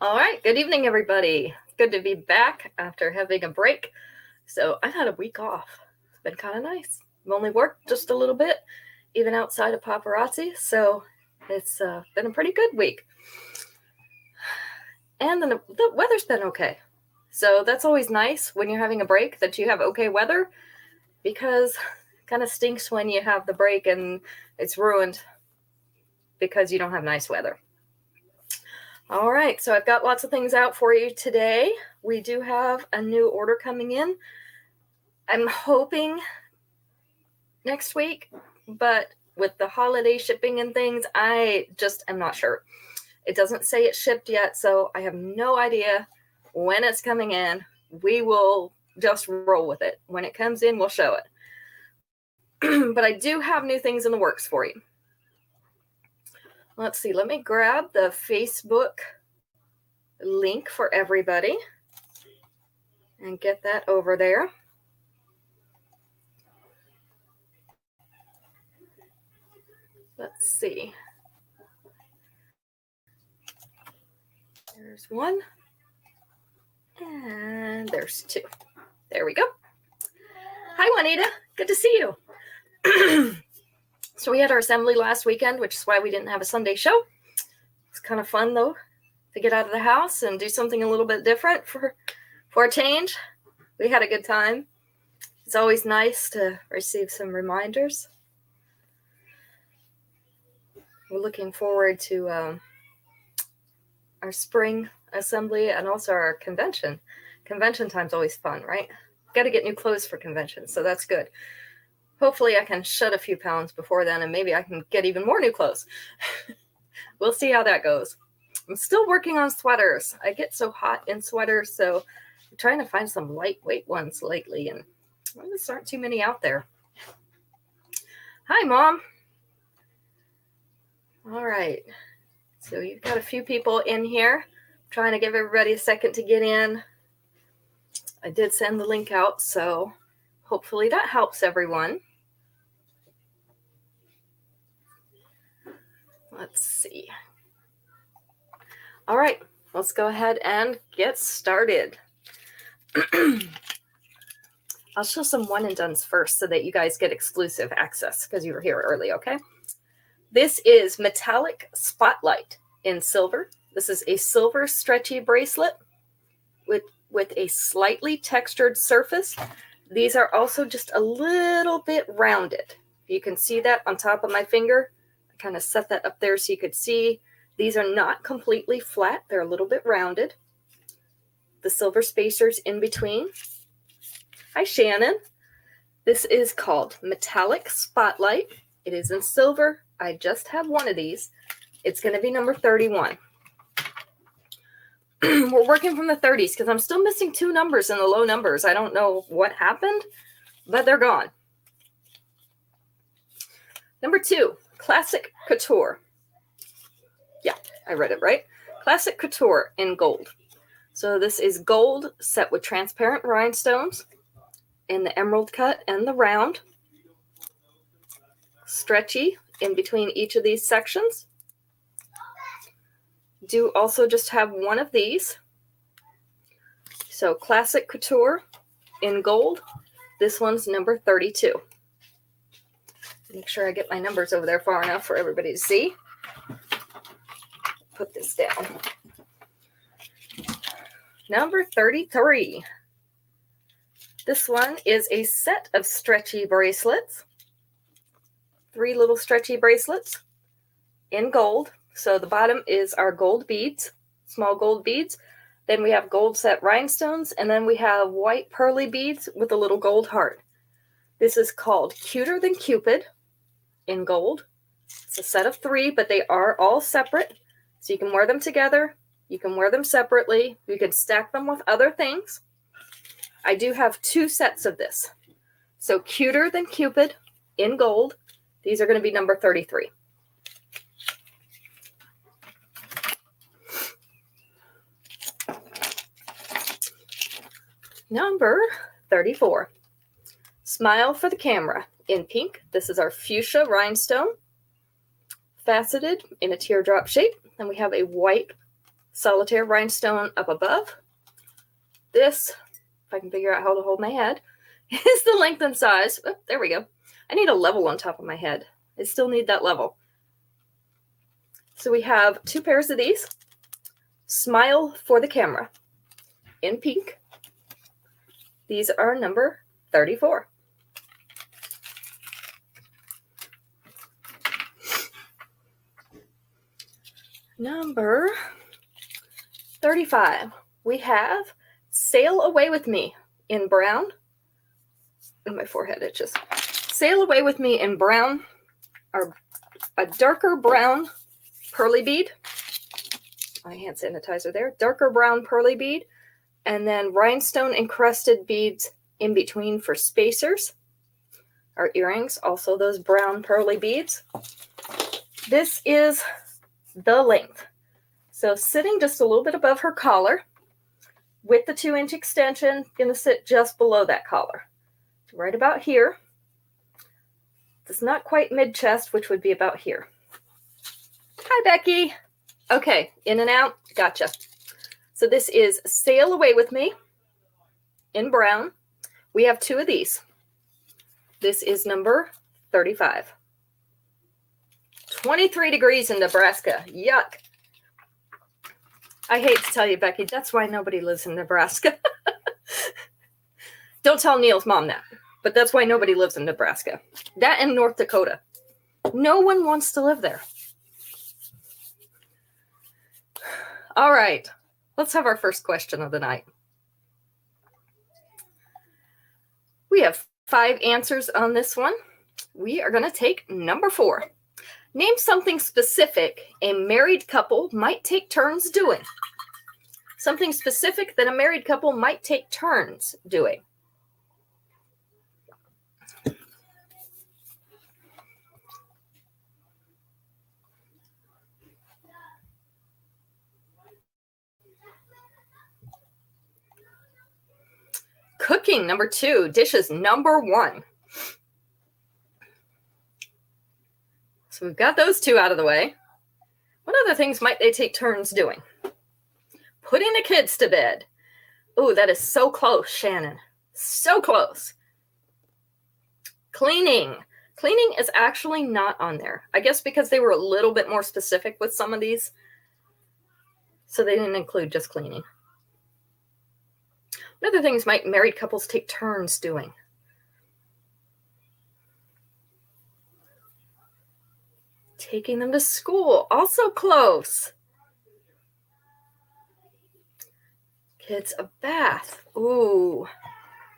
All right, good evening, everybody. Good to be back after having a break. So I've had a week off. It's been kind of nice. I've only worked just a little bit, even outside of paparazzi. So it's been a pretty good week. And then the weather's been okay. So that's always nice when you're having a break that you have okay weather, because it kind of stinks when you have the break and it's ruined because you don't have nice weather. All right, so I've got lots of things out for you today. We do have a new order coming in. I'm hoping next week, but with the holiday shipping and things, I just am not sure. It doesn't say it's shipped yet, so I have no idea when it's coming in. We will just roll with it. When it comes in, we'll show it. But I do have new things in the works for you. Let's see, let me grab the Facebook link for everybody and get that over there. Let's see. There's one. And there's two. There we go. Hi, Juanita. Good to see you. So we had our assembly last weekend, which is why we didn't have a Sunday show. It's kind of fun, though, to get out of the house and do something a little bit different for a change. We had a good time. It's always nice to receive some reminders. We're looking forward to our spring assembly and also our convention. Convention time's always fun, right? Got to get new clothes for convention, so that's good. Hopefully I can shed a few pounds before then, and maybe I can get even more new clothes. We'll see how that goes. I'm still working on sweaters. I get so hot in sweaters, so I'm trying to find some lightweight ones lately, and there just aren't too many out there. Hi, Mom. All right. So you've got a few people in here. I'm trying to give everybody a second to get in. I did send the link out, so hopefully that helps everyone. Let's see. All right, let's go ahead and get started. I'll show some one and dones first so that you guys get exclusive access because you were here early, okay? This is Metallic Spotlight in silver. This is a silver stretchy bracelet with a slightly textured surface. These are also just a little bit rounded. You can see that on top of my finger. I kind of set that up there so you could see. These are not completely flat. They're a little bit rounded. The silver spacers in between. Hi, Shannon. This is called Metallic Spotlight. It is in silver. I just have one of these. It's going to be number 31. We're working from the 30s because I'm still missing two numbers in the low numbers. I don't know what happened, but they're gone. Number 2, Classic Couture. Yeah, I read it right. Classic Couture in gold. So this is gold set with transparent rhinestones in the emerald cut and the round. Stretchy in between each of these sections. Do also just have one of these. So Classic Couture in gold. This one's number 32. Make sure I get my numbers over there far enough for everybody to see. Put this down. Number 33. This one is a set of stretchy bracelets. 3 little stretchy bracelets in gold. So the bottom is our gold beads, small gold beads. Then we have gold set rhinestones, and then we have white pearly beads with a little gold heart. This is called Cuter Than Cupid in gold. It's a set of 3, but they are all separate. So you can wear them together. You can wear them separately. You can stack them with other things. I do have 2 sets of this. So Cuter Than Cupid in gold. These are going to be number 33. Number 34. Smile for the Camera in pink. This is our fuchsia rhinestone, faceted in a teardrop shape. And we have a white solitaire rhinestone up above. This, if I can figure out how to hold my head, is the length and size. Oh, there we go. I need a level on top of my head. I still need that level. So we have 2 pairs of these. Smile for the camera in pink. These are number 34. Number 35. We have Sail Away With Me in brown. And my forehead itches. Sail Away With Me in brown, or a darker brown pearly bead. My hand sanitizer there. Darker brown pearly bead. And then rhinestone encrusted beads in between for spacers. Our earrings, also those brown pearly beads. This is the length. So sitting just a little bit above her collar with the 2-inch extension, going to sit just below that collar. Right about here. It's not quite mid-chest, which would be about here. Hi, Becky. Okay, in and out. Gotcha. So this is Sail Away With Me in brown. We have 2 of these. This is number 35. 23 degrees in Nebraska. Yuck. I hate to tell you, Becky, that's why nobody lives in Nebraska. Don't tell Neil's mom that, but that's why nobody lives in Nebraska. That and North Dakota. No one wants to live there. All right, let's have our first question of the night. We have 5 answers on this one. We are going to take number 4. Name something specific a married couple might take turns doing. Something specific that a married couple might take turns doing. Cooking, number 2. Dishes, number 1. So we've got those 2 out of the way. What other things might they take turns doing? Putting the kids to bed. Oh, that is so close, Shannon. So close. Cleaning. Cleaning is actually not on there. I guess because they were a little bit more specific with some of these. So they didn't include just cleaning. What other things might married couples take turns doing? Taking them to school. Also close. Kids a bath. Ooh.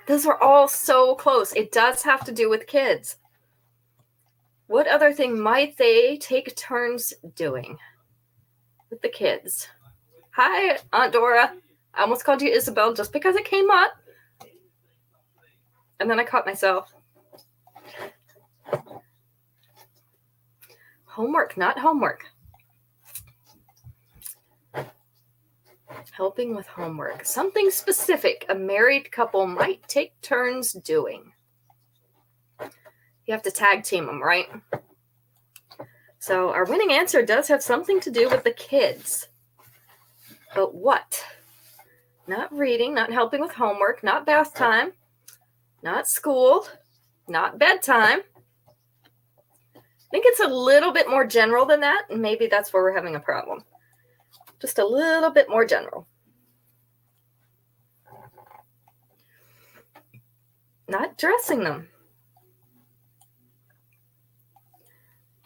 Those are all so close. It does have to do with kids. What other thing might they take turns doing with the kids? Hi, Aunt Dora. I almost called you Isabel just because it came up. And then I caught myself. Homework, not homework. Helping with homework. Something specific a married couple might take turns doing. You have to tag team them, right? So our winning answer does have something to do with the kids. But what? Not reading, not helping with homework, not bath time, not school, not bedtime. I think it's a little bit more general than that, and maybe that's where we're having a problem. Just a little bit more general. Not dressing them.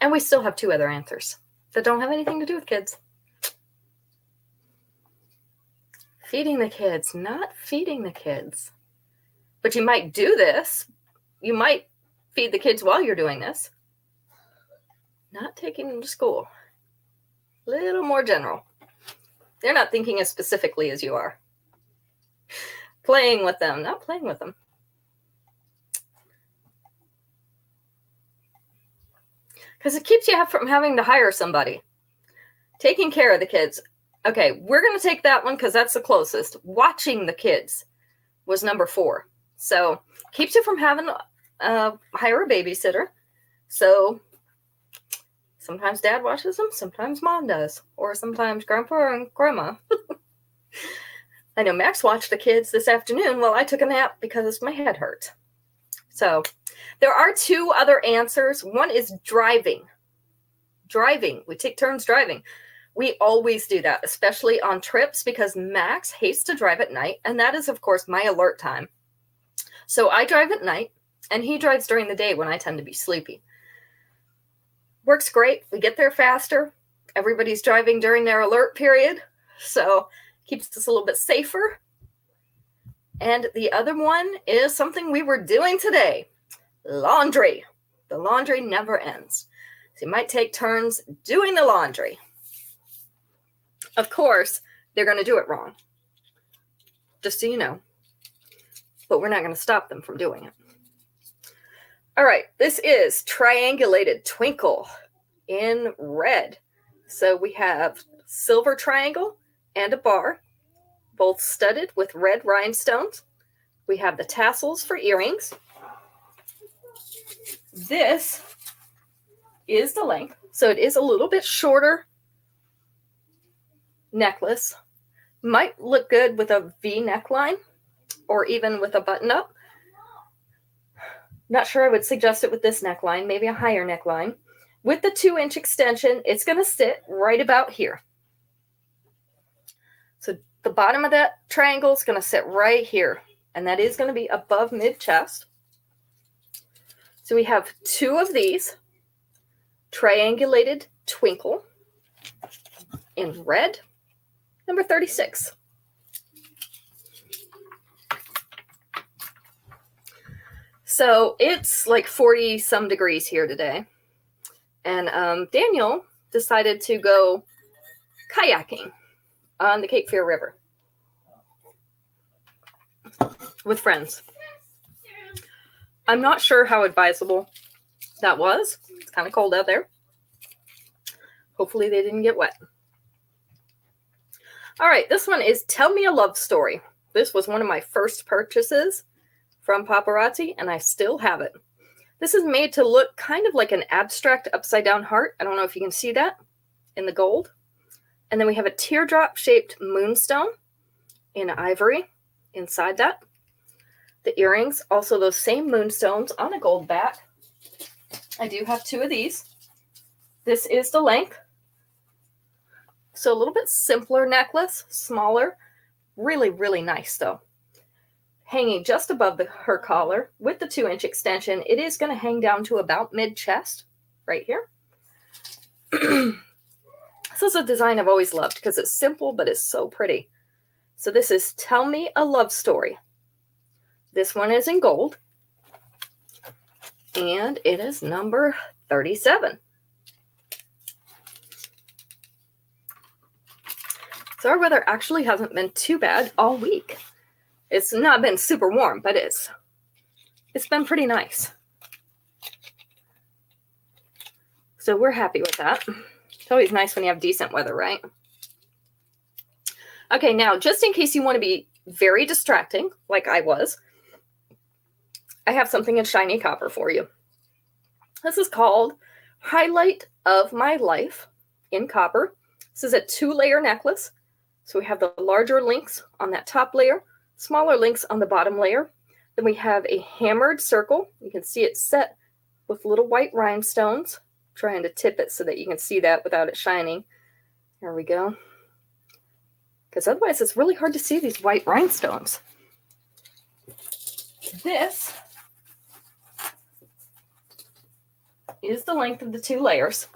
And we still have 2 other answers that don't have anything to do with kids. Feeding the kids, not feeding the kids. But you might do this. You might feed the kids while you're doing this. Not taking them to school. A little more general. They're not thinking as specifically as you are. Playing with them, not playing with them. Because it keeps you from having to hire somebody. Taking care of the kids. Okay, we're going to take that one because that's the closest. Watching the kids was number 4. So keeps you from having to hire a babysitter. So Sometimes Dad washes them, sometimes Mom does, or sometimes Grandpa and Grandma. I know Max watched the kids this afternoon while I took a nap because my head hurt. So there are two other answers. One is driving. Driving. We take turns driving. We always do that, especially on trips, because Max hates to drive at night, and that is, of course, my alert time. So I drive at night, and he drives during the day when I tend to be sleepy. Works great. We get there faster. Everybody's driving during their alert period, so keeps us a little bit safer. And the other one is something we were doing today. Laundry. The laundry never ends. So you might take turns doing the laundry. Of course, they're going to do it wrong. Just so you know. But we're not going to stop them from doing it. All right, this is triangulated twinkle in red. So we have silver triangle and a bar, both studded with red rhinestones. We have the tassels for earrings. This is the length. So it is a little bit shorter necklace. Might look good with a V neckline or even with a button up. Not sure I would suggest it with this neckline, maybe a higher neckline. With the 2-inch extension, it's going to sit right about here. So the bottom of that triangle is going to sit right here, and that is going to be above mid-chest. So we have two of these, triangulated twinkle in red, number 36. So it's like 40 some degrees here today. And Daniel decided to go kayaking on the Cape Fear River with friends. I'm not sure how advisable that was. It's kind of cold out there. Hopefully they didn't get wet. All right, this one is Tell Me a Love Story. This was one of my first purchases from Paparazzi, and I still have it. This is made to look kind of like an abstract upside-down heart. I don't know if you can see that in the gold. And then we have a teardrop-shaped moonstone in ivory inside that. The earrings, also those same moonstones on a gold back. I do have two of these. This is the length. So a little bit simpler necklace, smaller. Really, really nice though. Hanging just above her collar with the 2-inch extension. It is going to hang down to about mid-chest right here. This is a design I've always loved because it's simple, but it's so pretty. So this is Tell Me a Love Story. This one is in gold. And it is number 37. So our weather actually hasn't been too bad all week. It's not been super warm, but it's been pretty nice. So we're happy with that. It's always nice when you have decent weather, right? Okay, now just in case you want to be very distracting, like I was, I have something in shiny copper for you. This is called Highlight of My Life in copper. This is a 2-layer necklace. So we have the larger links on that top layer, smaller links on the bottom layer. Then we have a hammered circle. You can see it set with little white rhinestones. I'm trying to tip it so that you can see that without it shining. There we go. Because otherwise it's really hard to see these white rhinestones. This is the length of the 2 layers.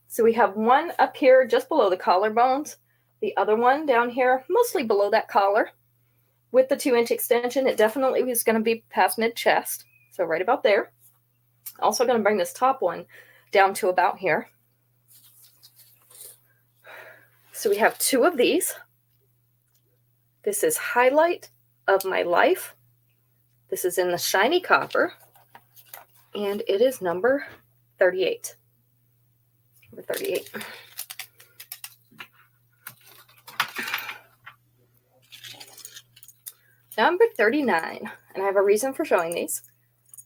So we have one up here just below the collarbones. The other one down here, mostly below that collar. With the 2-inch extension, it definitely is going to be past mid-chest. So right about there. Also going to bring this top one down to about here. So we have 2 of these. This is Highlight of My Life. This is in the shiny copper. And it is number 38. Number 38. Number 39, and I have a reason for showing these.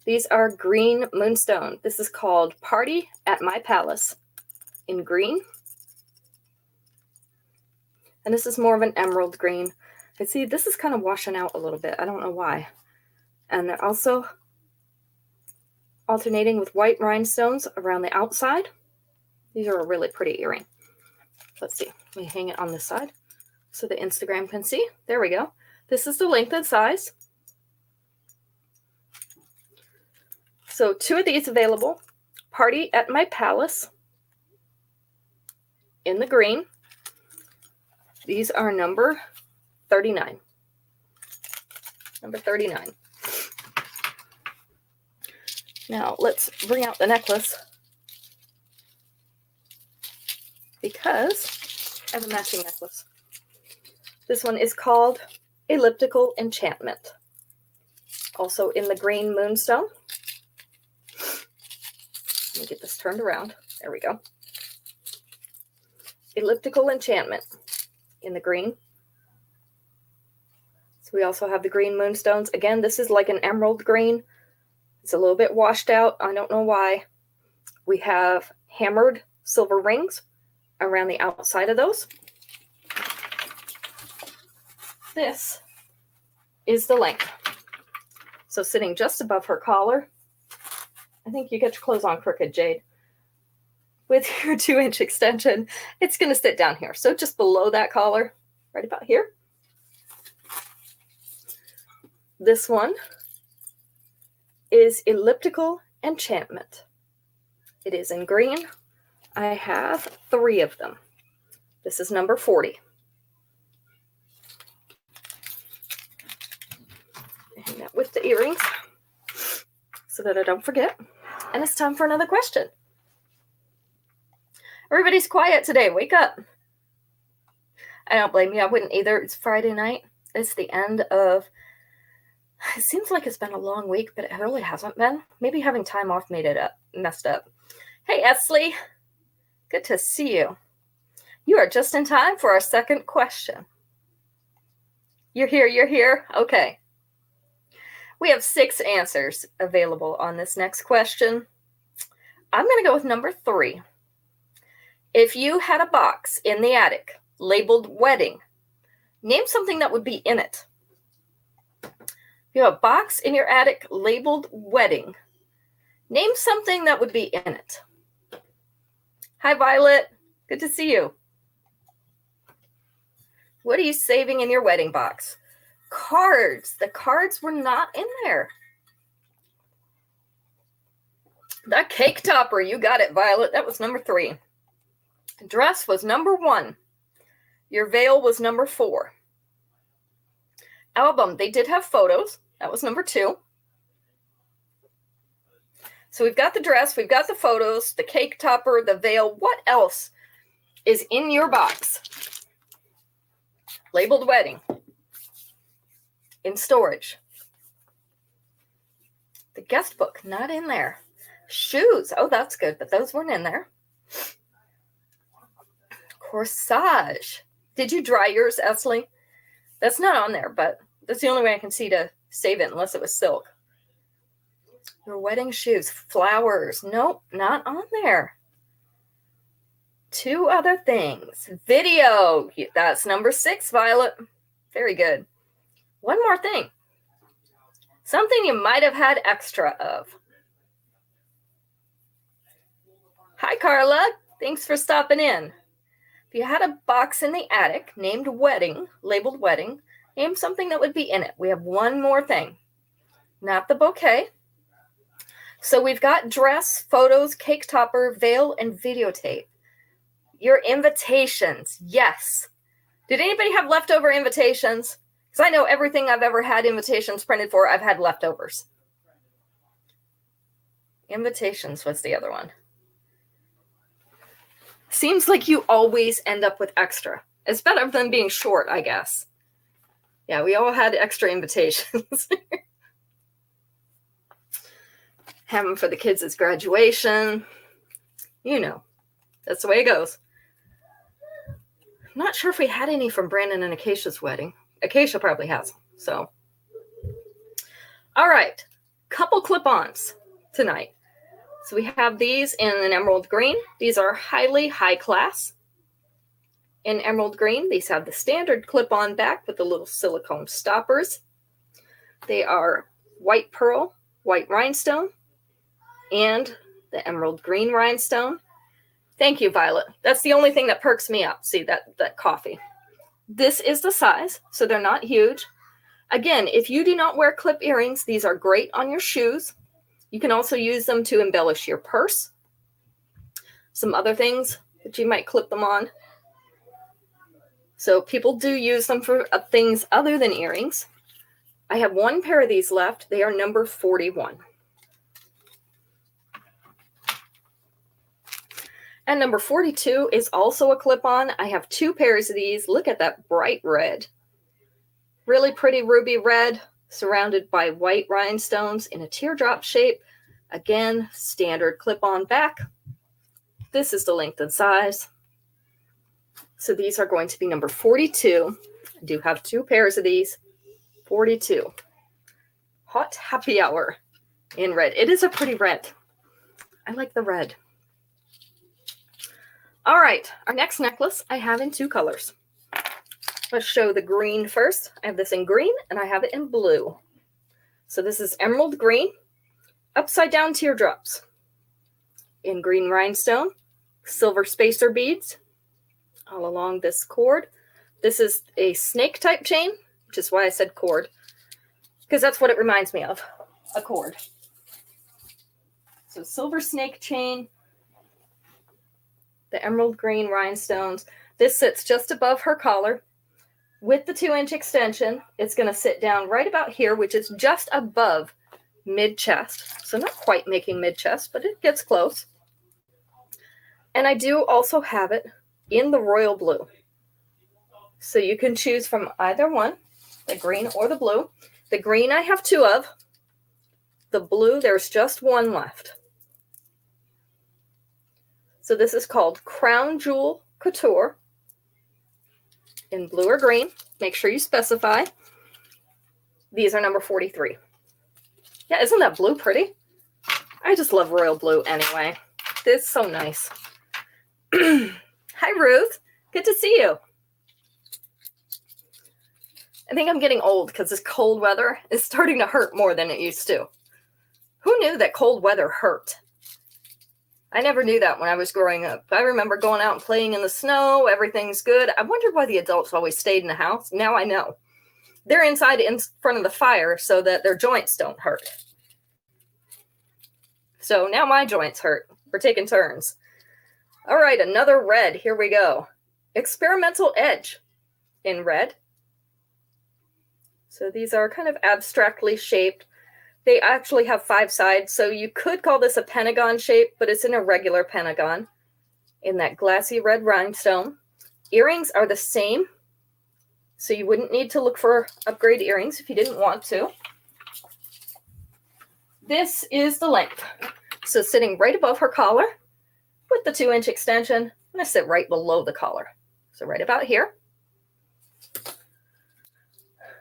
These are green moonstone. This is called Party at My Palace. in green. And this is more of an emerald green. I see this is kind of washing out a little bit. I don't know why. And they're also alternating with white rhinestones around the outside. These are a really pretty earring. Let's see. Let me hang it on this side so the Instagram can see. There we go. This is the length and size. So 2 of these available. Party at My Palace in the green. These are number 39. Number 39. Now let's bring out the necklace because I have a matching necklace. This one is called Elliptical Enchantment. Also in the green moonstone. Let me get this turned around. There we go. Elliptical Enchantment in the green. So we also have the green moonstones. Again, this is like an emerald green. It's a little bit washed out. I don't know why. We have hammered silver rings around the outside of those. This is the length. So sitting just above her collar. I think you get your clothes on crooked, Jade. With your 2-inch extension, it's going to sit down here. So just below that collar, right about here. This one is Elliptical Enchantment. It is in green. I have 3 of them. This is number 40. Hang that with the earrings so that I don't forget. And it's time for another question. Everybody's quiet today. Wake up. I don't blame you. I wouldn't either. It's Friday night. It's the end of... It seems like it's been a long week, but it really hasn't been. Maybe having time off made it messed up. Hey, Esley. Good to see you. You are just in time for our second question. You're here. You're here. Okay. We have 6 answers available on this next question. I'm going to go with number 3. If you had a box in the attic labeled wedding, name something that would be in it. If you have a box in your attic labeled wedding, name something that would be in it. Hi, Violet. Good to see you. What are you saving in your wedding box? Cards. The cards were not in there. That cake topper, you got it, Violet. That was number 3. Dress was number 1. Your veil was number 4. Album, they did have photos. That was number 2. So we've got the dress, we've got the photos, the cake topper, the veil. What else is in your box? Labeled wedding. In storage. The guest book, not in there. Shoes, oh, that's good, but those weren't in there. Corsage. Did you dry yours, Esley? That's not on there, but that's the only way I can see to save it, unless it was silk. Your wedding shoes, flowers. Nope, not on there. 2 other things. Video. That's number 6, Violet. Very good. One more thing. Something you might have had extra of. Hi, Carla. Thanks for stopping in. If you had a box in the attic named wedding, labeled wedding, name something that would be in it. We have one more thing. Not the bouquet. So we've got dress, photos, cake topper, veil, and videotape. Your invitations. Yes. Did anybody have leftover invitations? Because I know everything I've ever had invitations printed for, I've had leftovers. Invitations was the other one. Seems like you always end up with extra. It's better than being short, I guess. Yeah, we all had extra invitations. Have them for the kids' graduation. You know, that's the way it goes. I'm not sure if we had any from Brandon and Acacia's wedding. Acacia probably has. So, all right. Couple clip-ons tonight. So we have these in an emerald green. These are highly high class. In emerald green, these have the standard clip-on back with the little silicone stoppers. They are white pearl, white rhinestone, and the emerald green rhinestone. Thank you, Violet. That's the only thing that perks me up. See, that coffee. This is the size, so they're not huge. Again, if you do not wear clip earrings, these are great on your shoes. You can also use them to embellish your purse. Some other things that you might clip them on. So people do use them for things other than earrings. I have one pair of these left. They are number 41. And number 42 is also a clip-on. I have two pairs of these. Look at that bright red. Really pretty ruby red, surrounded by white rhinestones in a teardrop shape. Again, standard clip-on back. This is the length and size. So these are going to be number 42. I do have two pairs of these. 42. Hot happy hour in red. It is a pretty red. I like the red. All right, our next necklace I have in two colors. Let's show the green first. I have this in green and I have it in blue. So this is emerald green, upside down teardrops in green rhinestone, silver spacer beads all along this cord. This is a snake type chain, which is why I said cord, because that's what it reminds me of, a cord. So silver snake chain, the emerald green rhinestones. This sits just above her collar. With the 2-inch extension, it's going to sit down right about here, which is just above mid-chest. So not quite making mid-chest, but it gets close. And I do also have it in the royal blue. So you can choose from either one, the green or the blue. The green I have two of. The blue, there's just one left. So this is called Crown Jewel Couture in blue or green. Make sure you specify. These are number 43. Yeah, isn't that blue pretty? I just love royal blue anyway. It's so nice. Hi, Ruth. Good to see you. I think I'm getting old because this cold weather is starting to hurt more than it used to. Who knew that cold weather hurt? I never knew that when I was growing up. I remember going out and playing in the snow. Everything's good. I wondered why the adults always stayed in the house. Now I know. They're inside in front of the fire so that their joints don't hurt. So now my joints hurt. We're taking turns. All right, another red. Here we go. Experimental Edge in red. So these are kind of abstractly shaped. They actually have 5 sides, so you could call this a pentagon shape, but it's an irregular pentagon in that glassy red rhinestone. Earrings are the same, so you wouldn't need to look for upgrade earrings if you didn't want to. This is the length. So sitting right above her collar with the 2-inch extension. I'm going to sit right below the collar. So right about here.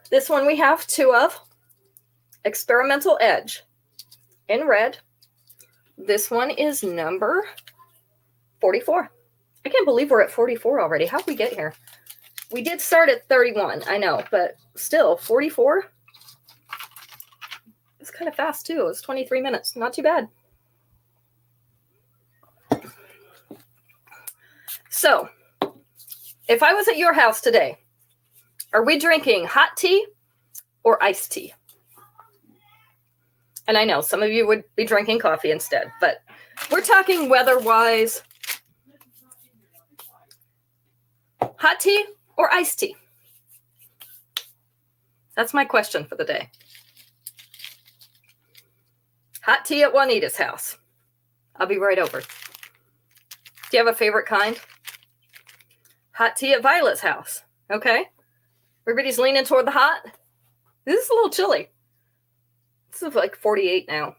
This one we have 2 of. Experimental Edge in red. This one is number 44. I can't believe we're at 44 already. How did we get here? We did start at 31, I know, but still 44. It's kind of fast too. It was 23 minutes. Not too bad. So, if I was at your house today, are we drinking hot tea or iced tea? And I know some of you would be drinking coffee instead, but we're talking weather-wise. Hot tea or iced tea? That's my question for the day. Hot tea at Juanita's house. I'll be right over. Do you have a favorite kind? Hot tea at Violet's house. Okay. Everybody's leaning toward the hot. This is a little chilly. This is like 48 now.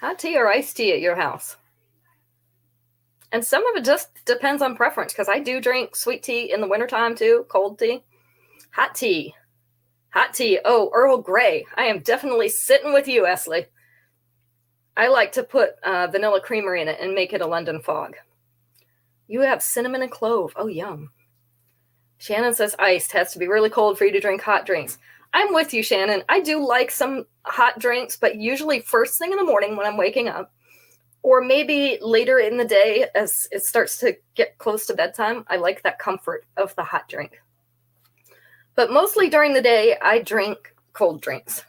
Hot tea or iced tea at your house? And some of it just depends on preference, because I do drink sweet tea in the wintertime too, cold tea. Hot tea. Hot tea. Oh, Earl Grey. I am definitely sitting with you, Esley. I like to put vanilla creamery in it and make it a London fog. You have cinnamon and clove. Oh, yum. Shannon says iced has to be really cold for you to drink hot drinks. I'm with you, Shannon. I do like some hot drinks, but usually first thing in the morning when I'm waking up, or maybe later in the day as it starts to get close to bedtime, I like that comfort of the hot drink. But mostly during the day, I drink cold drinks.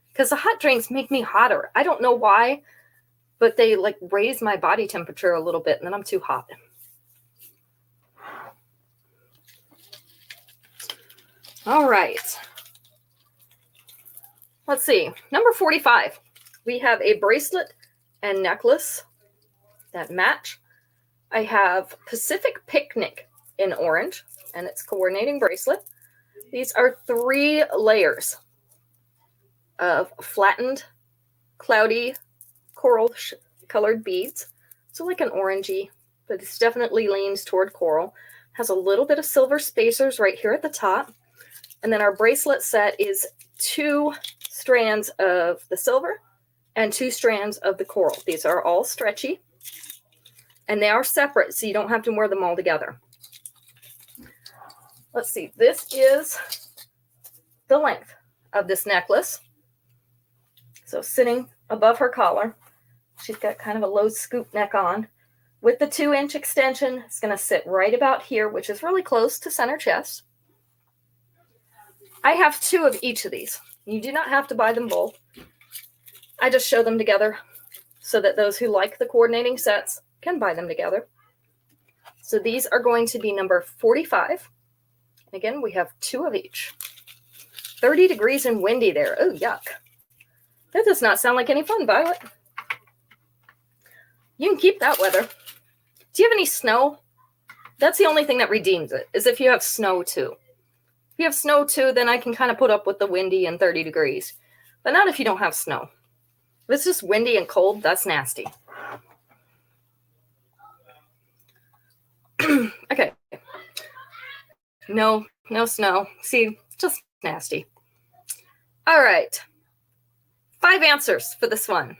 Because the hot drinks make me hotter. I don't know why, but they like raise my body temperature a little bit, and then I'm too hot. All right. Let's see. Number 45. We have a bracelet and necklace that match. I have Pacific Picnic in orange, and it's coordinating bracelet. These are 3 layers of flattened, cloudy, coral colored beads. So like an orangey, but it definitely leans toward coral. Has a little bit of silver spacers right here at the top. And then our bracelet set is 2 strands of the silver and 2 strands of the coral. These are all stretchy, and they are separate, so you don't have to wear them all together. Let's see. This is the length of this necklace. So sitting above her collar, she's got kind of a low scoop neck on. With the 2-inch extension, it's going to sit right about here, which is really close to center chest. I have 2 of each of these. You do not have to buy them both. I just show them together so that those who like the coordinating sets can buy them together. So these are going to be number 45. Again, we have 2 of each. 30 degrees and windy there. Oh, yuck. That does not sound like any fun, Violet. You can keep that weather. Do you have any snow? That's the only thing that redeems it, is if you have snow too. If you have snow too, then I can kind of put up with the windy and 30 degrees. But not if you don't have snow. If it's just windy and cold, that's nasty. Okay. No snow. See, just nasty. All right. 5 answers for this one.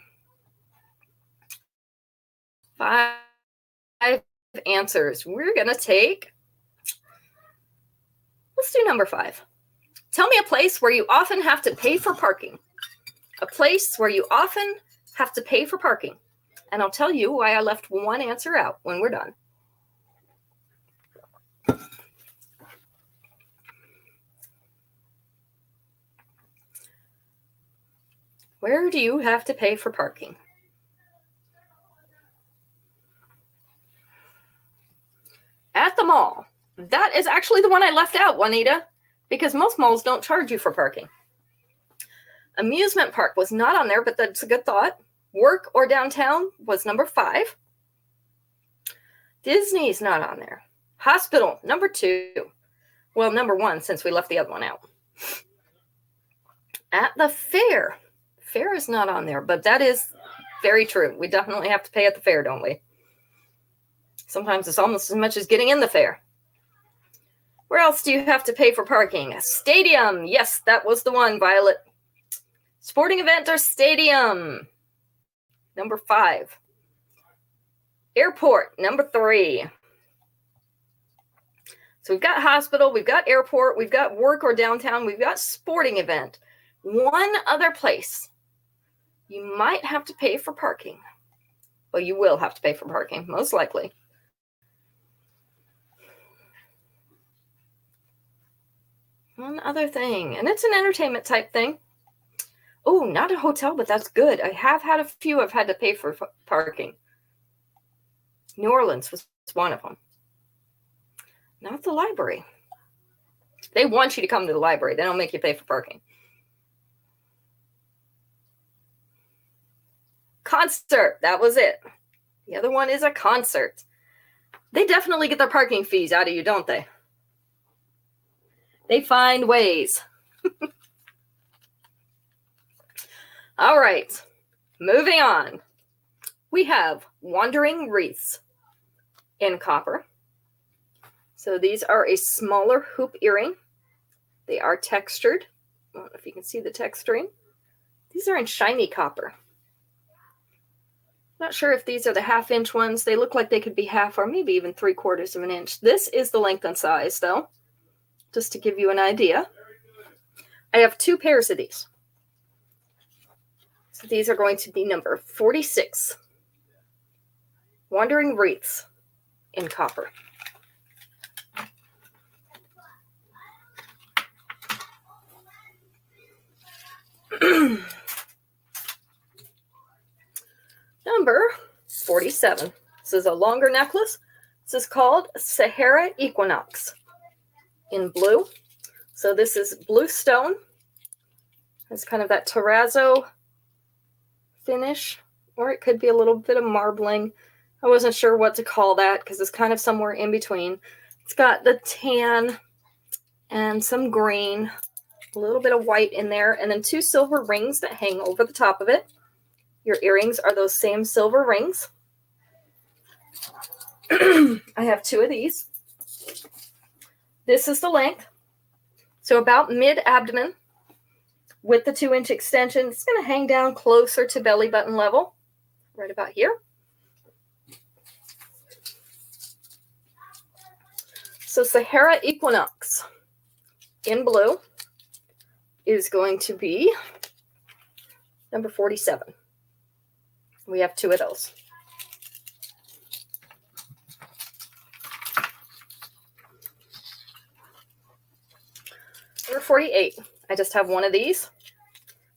5 answers. We're going to take, let's do number 5. Tell me a place where you often have to pay for parking. A place where you often have to pay for parking. And I'll tell you why I left 1 answer out when we're done. Where do you have to pay for parking? At the mall. That is actually the one I left out, Juanita, because most malls don't charge you for parking. Amusement park was not on there, but that's a good thought. Work or downtown was number 5. Disney's not on there. Hospital, number 2. Well, number 1, since we left the other one out. At the fair. Fair is not on there, but that is very true. We definitely have to pay at the fair, don't we? Sometimes it's almost as much as getting in the fair. Where else do you have to pay for parking? A stadium. Yes, that was the one, Violet. Sporting event or stadium. Number 5. Airport, number 3. So we've got hospital, we've got airport, we've got work or downtown, we've got sporting event. One other place you might have to pay for parking. Well, you will have to pay for parking, most likely. One other thing, and it's an entertainment type thing. Oh, not a hotel, but that's good. I have had a few I've had to pay for parking. New Orleans was one of them. Not the library. They want you to come to the library. They don't make you pay for parking. Concert. That was it. The other one is a concert. They definitely get their parking fees out of you, don't they? They find ways. All right. Moving on. We have wandering wreaths in copper. So these are a smaller hoop earring. They are textured. I don't know if you can see the texturing. These are in shiny copper. Not sure if these are the 1/2 inch ones. They look like they could be 1/2 or maybe even 3/4 of an inch. This is the length and size, though, just to give you an idea. I have 2 pairs of these. So these are going to be number 46. Wandering Wreaths in copper. Number 47. This is a longer necklace. This is called Sahara Equinox in blue. So this is blue stone. It's kind of that terrazzo finish, or it could be a little bit of marbling. I wasn't sure what to call that because it's kind of somewhere in between. It's got the tan and some green, a little bit of white in there, and then 2 silver rings that hang over the top of it. Your earrings are those same silver rings. I have 2 of these. This is the length. So about mid-abdomen with the 2-inch extension. It's going to hang down closer to belly button level, right about here. So Sahara Equinox in blue is going to be number 47. We have 2 of those. Number 48. I just have 1 of these.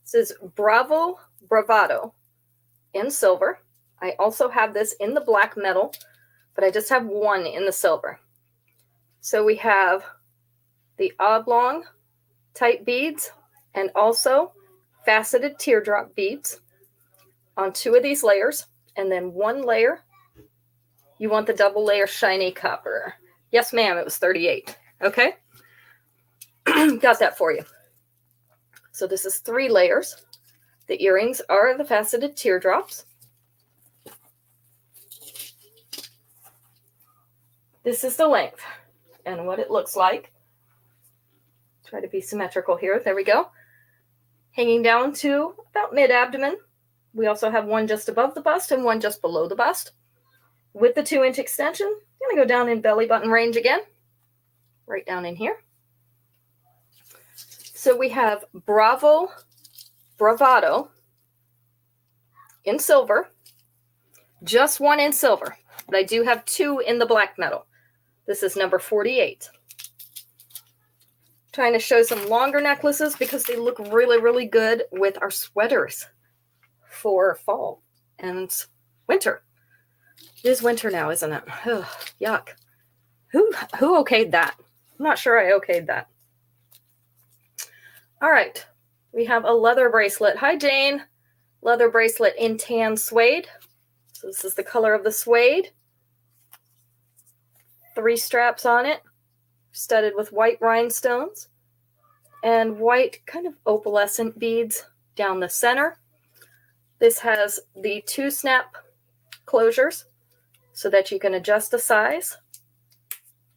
This is Bravado in silver. I also have this in the black metal, but I just have 1 in the silver. So we have the oblong type beads and also faceted teardrop beads on 2 of these layers, and then 1 layer. You want the double layer shiny copper. Yes, ma'am, it was 38. Okay. Got that for you. So this is 3 layers. The earrings are the faceted teardrops. This is the length and what it looks like. Try to be symmetrical here. There we go. Hanging down to about mid-abdomen. We also have 1 just above the bust and 1 just below the bust. With the 2-inch extension, I'm going to go down in belly button range again. Right down in here. So we have Bravado in silver. Just 1 in silver. But I do have 2 in the black metal. This is number 48. Trying to show some longer necklaces because they look really, really good with our sweaters for fall and winter. It is winter now, isn't it? Ugh, yuck. Who okayed that? I'm not sure I okayed that. All right. We have a leather bracelet. Hi, Jane. Leather bracelet in tan suede. So this is the color of the suede. 3 straps on it, studded with white rhinestones and white kind of opalescent beads down the center. This has the 2 snap closures so that you can adjust the size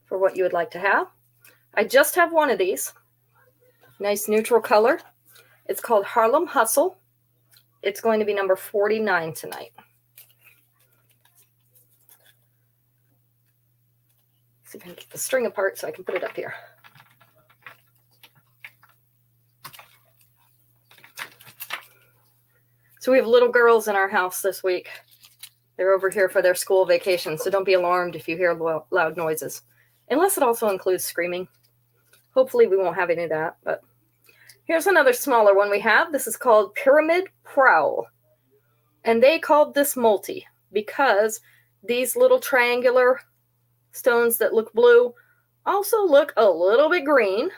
for what you would like to have. I just have 1 of these. Nice neutral color. It's called Harlem Hustle. It's going to be number 49 tonight. See if I can get the string apart so I can put it up here. So we have little girls in our house this week. They're over here for their school vacation, so don't be alarmed if you hear loud noises. Unless it also includes screaming. Hopefully we won't have any of that, but here's another smaller one we have. This is called Pyramid Prowl. And they called this multi because these little triangular stones that look blue also look a little bit green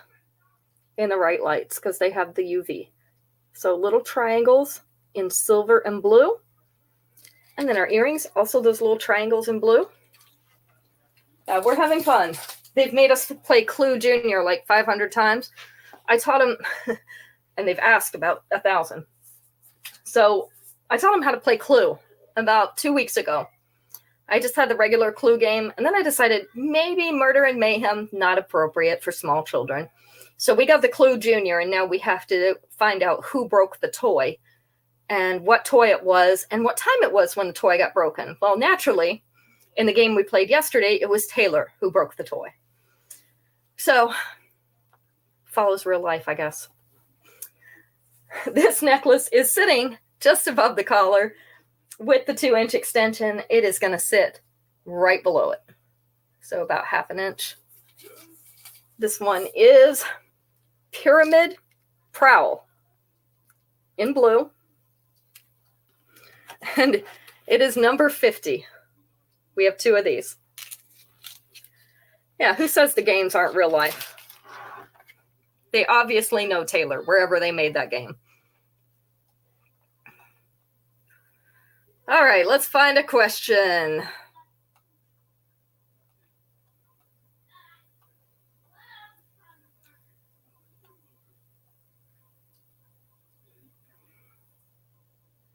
in the right lights because they have the UV. So little triangles in silver and blue. And then our earrings, also those little triangles in blue. We're having fun. They've made us play Clue Junior like 500 times. I taught them, and they've asked about 1,000. So I taught them how to play Clue about 2 weeks ago. I just had the regular Clue game, and then I decided maybe Murder and Mayhem, not appropriate for small children. So we got the Clue Junior, and now we have to find out who broke the toy and what toy it was and what time it was when the toy got broken. Well, naturally, in the game we played yesterday, it was Taylor who broke the toy. So, follows real life, I guess. This necklace is sitting just above the collar with the 2-inch extension. It is going to sit right below it. So about 1/2 inch. This one is Pyramid Prowl in blue. And it is number 50. We have 2 of these. Yeah, who says the games aren't real life? They obviously know Taylor, wherever they made that game. All right, let's find a question.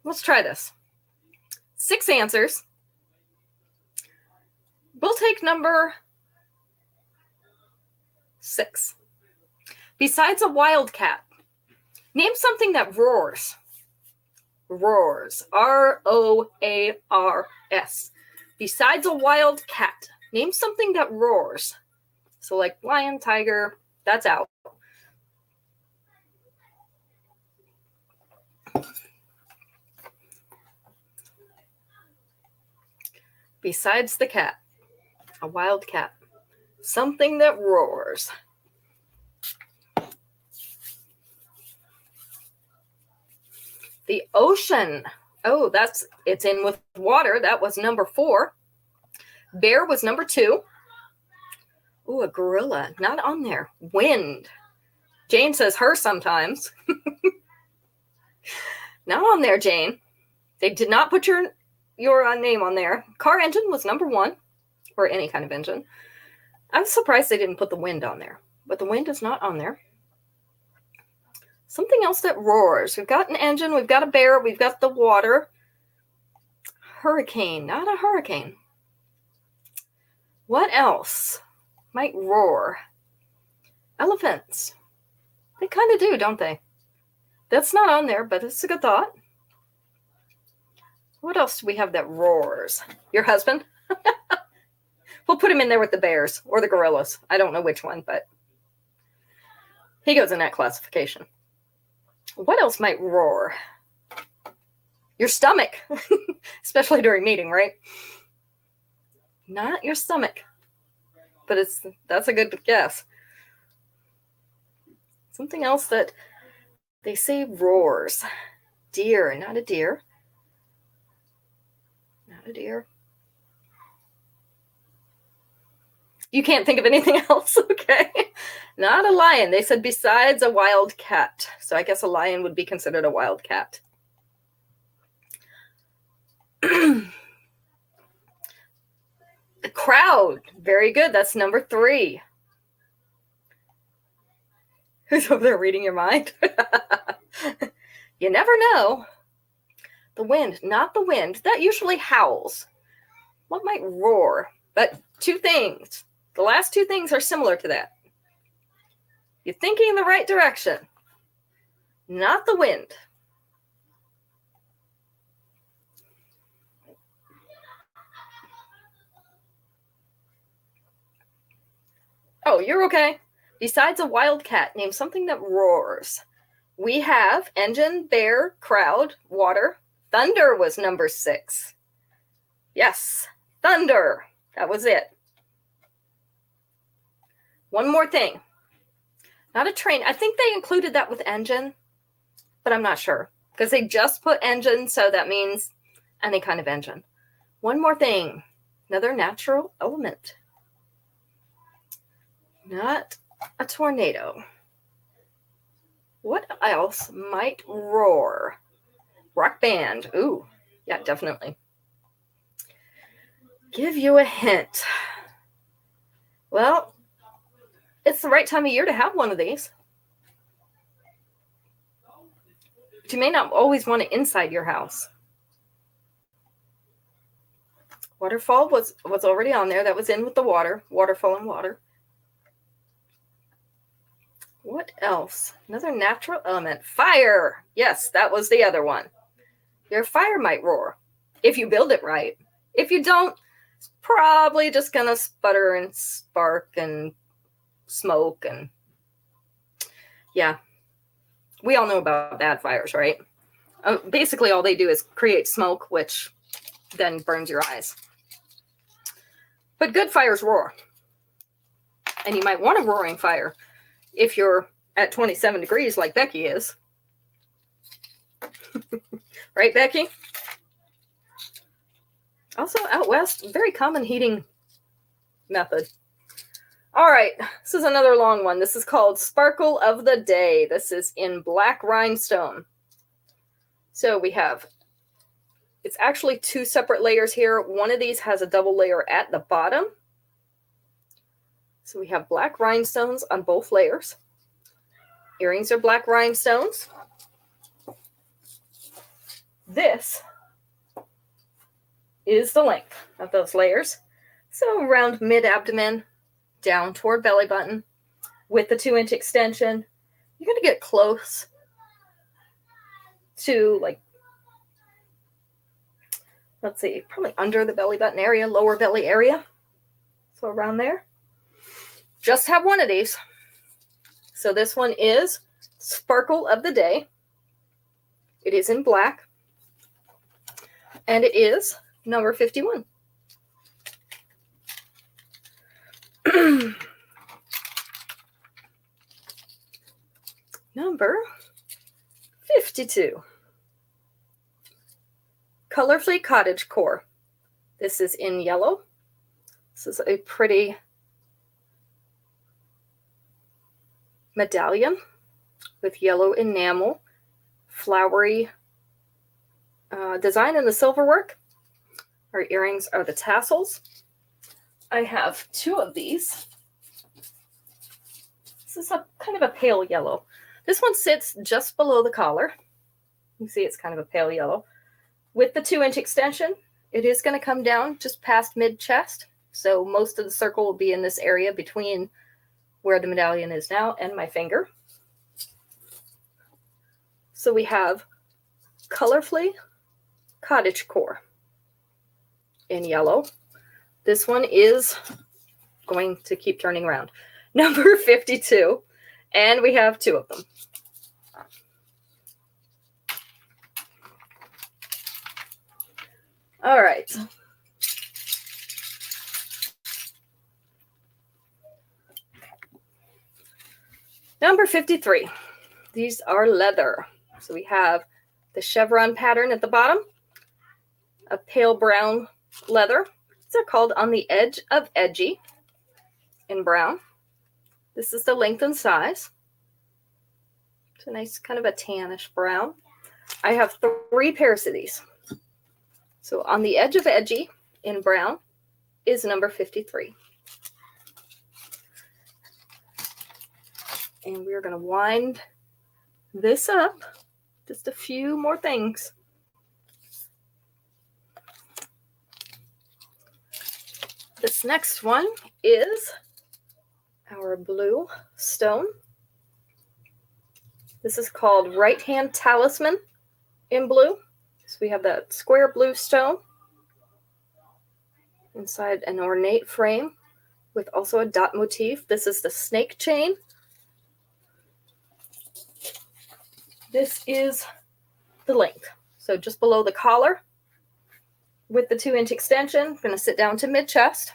Let's try this. 6 answers. We'll take number 6. Besides a wildcat, name something that roars. Roars. R-O-A-R-S. Besides a wildcat, name something that roars. So like lion, tiger, that's out. Besides the cat, a wild cat, something that roars. The ocean. Oh, it's in with water. That was number 4. Bear was number 2. Ooh, a gorilla. Not on there. Wind. Jane says her sometimes. Not on there, Jane. They did not put your name on there. Car engine was number 1, or any kind of engine. I was surprised they didn't put the wind on there, but the wind is not on there. Something else that roars. We've got an engine, we've got a bear, we've got the water. Hurricane, not a hurricane. What else might roar? Elephants. They kind of do, don't they? That's not on there, but it's a good thought. What else do we have that roars? Your husband? We'll put him in there with the bears or the gorillas. I don't know which one, but he goes in that classification. What else might roar? Your stomach, especially during meeting, right? Not your stomach, but that's a good guess. Something else that they say roars. Deer, not a deer. Not a deer. You can't think of anything else? Okay. Not a lion. They said besides a wild cat. So I guess a lion would be considered a wild cat. The crowd. Very good. That's number 3. Who's over there reading your mind? You never know. The wind. Not the wind. That usually howls. What might roar? But 2 things. The last 2 things are similar to that. You're thinking in the right direction. Not the wind. Oh, you're okay. Besides a wild cat, name something that roars. We have engine, bear, crowd, water. Thunder was number 6. Yes, thunder. That was it. One more thing. Not a train. I think they included that with engine, but I'm not sure because they just put engine, so that means any kind of engine. One more thing. Another natural element. Not a tornado. What else might roar? Rock band. Ooh, yeah, definitely. Give you a hint. Well, it's the right time of year to have one of these. But you may not always want it inside your house. Waterfall was already on there. That was in with the water. Waterfall and water. What else? Another natural element. Fire. Yes, that was the other one. your fire might roar if you build it right. If you don't, it's probably just gonna sputter and spark and smoke. And yeah, we all know about bad fires, right? Basically all they do is create smoke, which then burns your eyes. But good fires roar. And you might want a roaring fire if you're at 27 degrees like Becky is. Right, Becky? Also out west, very common heating method. All right, this is another long one. This is called Sparkle of the Day. This is in black rhinestone. So we have, it's actually two separate layers here. One of these has a double layer at the bottom. So we have black rhinestones on both layers. Earrings are black rhinestones. This is the length of those layers. So around mid-abdomen, down toward belly button, with the 2-inch extension. You're going to get close to, like, let's see, probably under the belly button area, lower belly area. So around there. Just have one of these. So this one is Sparkle of the Day. It is in black. And it is number 51. Number 52. Colorfully Cottage Core. This is in yellow. This is a pretty medallion with yellow enamel, flowery design in the silver work. Our earrings are the tassels. I have two of these. This is a kind of a pale yellow. This one sits just below the collar. You see it's kind of a pale yellow. With the 2-inch extension, it is going to come down just past mid-chest. So most of the circle will be in this area between where the medallion is now and my finger. So we have Colorfully Cottage Core in yellow. This one is going to keep turning around. Number 52. And we have two of them. All right. Number 53. These are leather. So we have the chevron pattern at the bottom, a pale brown leather. These are called On the Edge of Edgy in brown. This is the length and size. It's a nice kind of a tannish brown. I have 3 pairs of these. So On the Edge of Edgy in brown is number 53. And we're going to wind this up. Just a few more things. This next one is our blue stone. This is called Right Hand Talisman in blue. So we have that square blue stone inside an ornate frame with also a dot motif. This is the snake chain. This is the length. So just below the collar with the 2-inch extension. I'm going to sit down to mid-chest.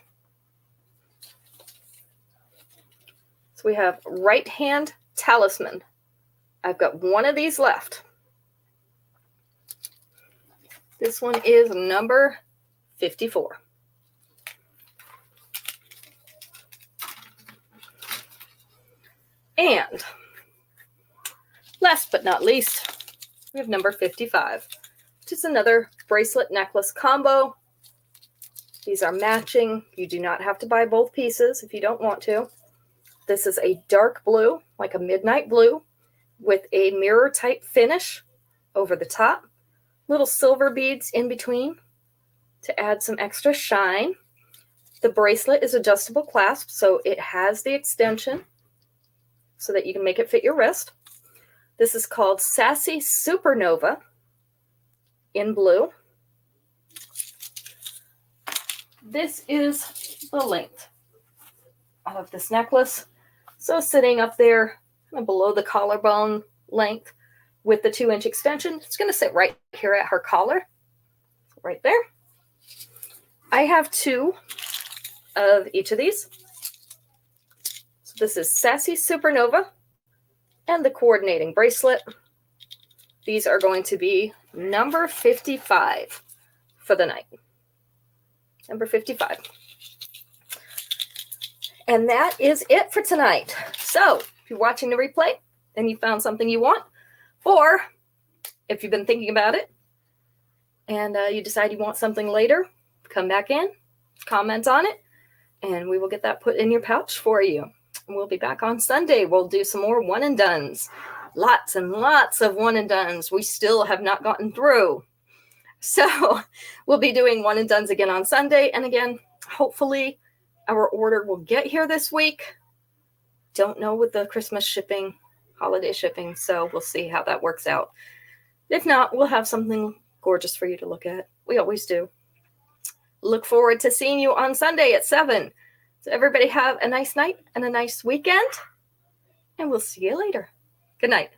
So we have Right Hand Talisman. I've got one of these left. This one is number 54. And last but not least, we have number 55, which is another bracelet necklace combo. These are matching. You do not have to buy both pieces if you don't want to. This is a dark blue, like a midnight blue, with a mirror type finish over the top. Little silver beads in between to add some extra shine. The bracelet is adjustable clasp, so it has the extension so that you can make it fit your wrist. This is called Sassy Supernova. in blue. This is the length of this necklace. So sitting up there below the collarbone length with the 2-inch extension, it's going to sit right here at her collar, right there. I have 2 of each of these. So this is Sassy Supernova and the coordinating bracelet. These are going to be number 55 for the night. Number 55. And that is it for tonight. So if you're watching the replay and you found something you want, or if you've been thinking about it and you decide you want something later, come back in, comment on it, and we will get that put in your pouch for you. And we'll be back on Sunday. We'll do some more one and dones. Lots and lots of one and dones we still have not gotten through. So we'll be doing one and dones again on Sunday. And again, hopefully our order will get here this week. Don't know with the Christmas shipping, holiday shipping, so we'll see how that works out. If not, we'll have something gorgeous for you to look at. We always do. Look forward to seeing you on Sunday at 7. So everybody have a nice night and a nice weekend, and we'll see you later. Good night.